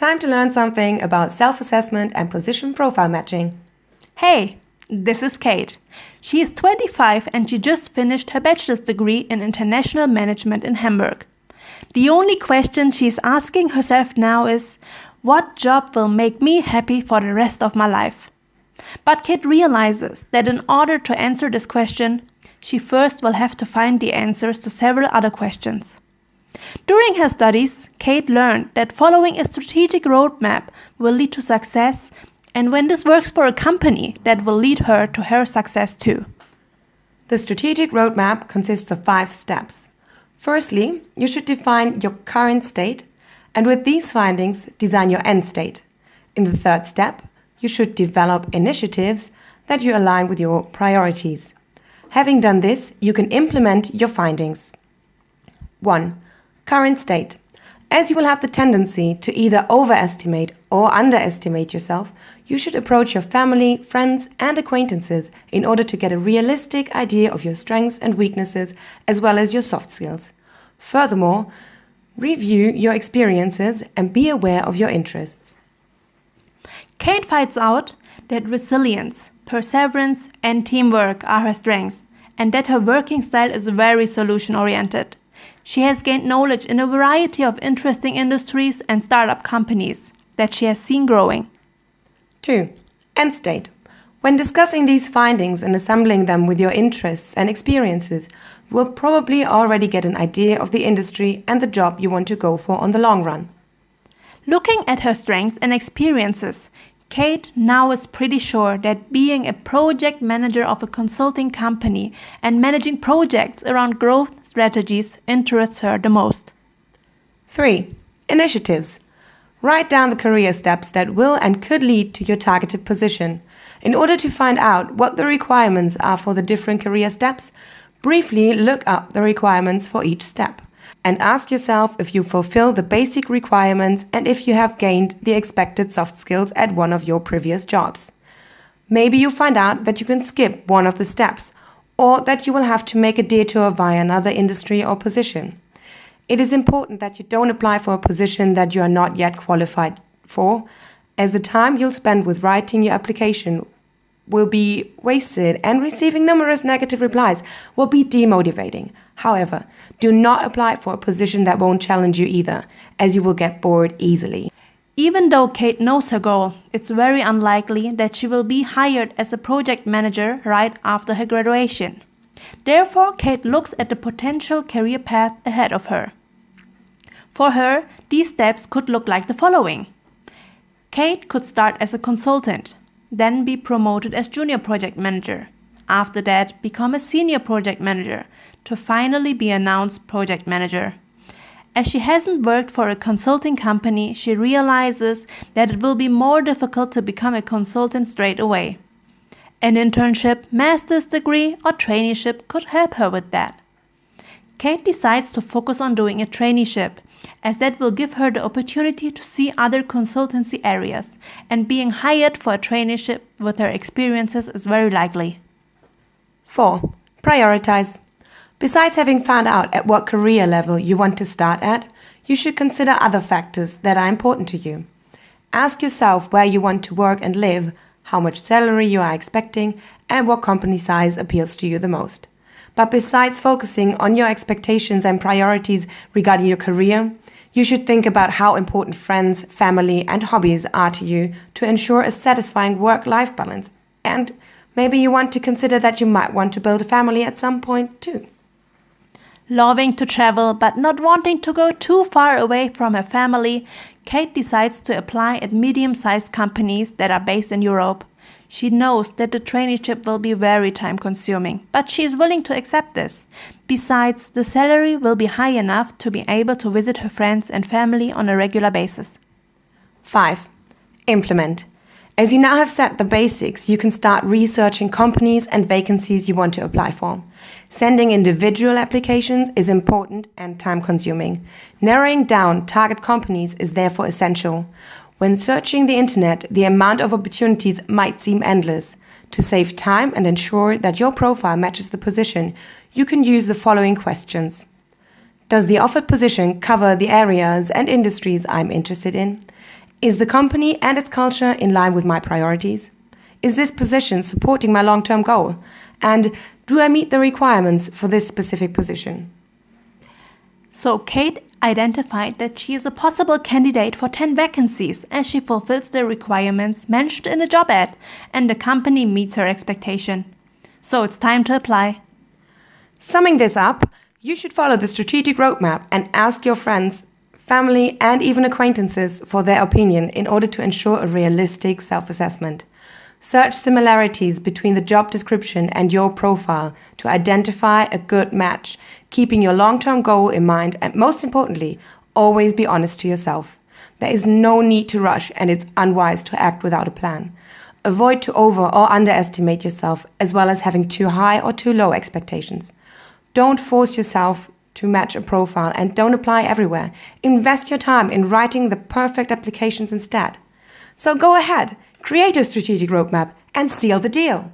Time to learn something about self-assessment and position profile matching. Hey, this is Kate. She is 25 and she just finished her bachelor's degree in international management in Hamburg. The only question she is asking herself now is, what job will make me happy for the rest of my life? But Kate realizes that in order to answer this question, she first will have to find the answers to several other questions. During her studies, Kate learned that following a strategic roadmap will lead to success, and when this works for a company, that will lead her to her success too. The strategic roadmap consists of 5 steps. Firstly, you should define your current state, and with these findings, design your end state. In the 3rd step, you should develop initiatives that you align with your priorities. Having done this, you can implement your findings. 1. Current state. As you will have the tendency to either overestimate or underestimate yourself, you should approach your family, friends, and acquaintances in order to get a realistic idea of your strengths and weaknesses as well as your soft skills. Furthermore, review your experiences and be aware of your interests. Kate finds out that resilience, perseverance, and teamwork are her strengths, and that her working style is very solution-oriented. She has gained knowledge in a variety of interesting industries and startup companies that she has seen growing. 2. End state. When discussing these findings and assembling them with your interests and experiences, you will probably already get an idea of the industry and the job you want to go for on the long run. Looking at her strengths and experiences, Kate now is pretty sure that being a project manager of a consulting company and managing projects around growth strategies interests her the most. 3. Initiatives. Write down the career steps that will and could lead to your targeted position. In order to find out what the requirements are for the different career steps, briefly look up the requirements for each step and ask yourself if you fulfill the basic requirements and if you have gained the expected soft skills at one of your previous jobs. Maybe you find out that you can skip one of the steps or that you will have to make a detour via another industry or position. It is important that you don't apply for a position that you are not yet qualified for, as the time you'll spend with writing your application will be wasted and receiving numerous negative replies will be demotivating. However, do not apply for a position that won't challenge you either, as you will get bored easily. Even though Kate knows her goal, it's very unlikely that she will be hired as a project manager right after her graduation. Therefore, Kate looks at the potential career path ahead of her. For her, these steps could look like the following. Kate could start as a consultant, then be promoted as junior project manager. After that, become a senior project manager, to finally be announced project manager. As she hasn't worked for a consulting company, she realizes that it will be more difficult to become a consultant straight away. An internship, master's degree, or traineeship could help her with that. Kate decides to focus on doing a traineeship, as that will give her the opportunity to see other consultancy areas, and being hired for a traineeship with her experiences is very likely. 4. Prioritize. Besides having found out at what career level you want to start at, you should consider other factors that are important to you. Ask yourself where you want to work and live, how much salary you are expecting, and what company size appeals to you the most. But besides focusing on your expectations and priorities regarding your career, you should think about how important friends, family, and hobbies are to you to ensure a satisfying work-life balance. And maybe you want to consider that you might want to build a family at some point too. Loving to travel but not wanting to go too far away from her family, Kate decides to apply at medium-sized companies that are based in Europe. She knows that the traineeship will be very time-consuming, but she is willing to accept this. Besides, the salary will be high enough to be able to visit her friends and family on a regular basis. 5. Implement. As you now have set the basics, you can start researching companies and vacancies you want to apply for. Sending individual applications is important and time-consuming. Narrowing down target companies is therefore essential. When searching the internet, the amount of opportunities might seem endless. To save time and ensure that your profile matches the position, you can use the following questions. Does the offered position cover the areas and industries I'm interested in? Is the company and its culture in line with my priorities? Is this position supporting my long-term goal? And do I meet the requirements for this specific position? So Kate identified that she is a possible candidate for 10 vacancies as she fulfills the requirements mentioned in the job ad and the company meets her expectation. So it's time to apply. Summing this up, you should follow the strategic roadmap and ask your friends, family, and even acquaintances for their opinion in order to ensure a realistic self-assessment. Search similarities between the job description and your profile to identify a good match, keeping your long-term goal in mind, and most importantly, always be honest to yourself. There is no need to rush, and it's unwise to act without a plan. Avoid to over or underestimate yourself, as well as having too high or too low expectations. Don't force yourself to match a profile and don't apply everywhere. Invest your time in writing the perfect applications instead. So go ahead, create your strategic roadmap and seal the deal.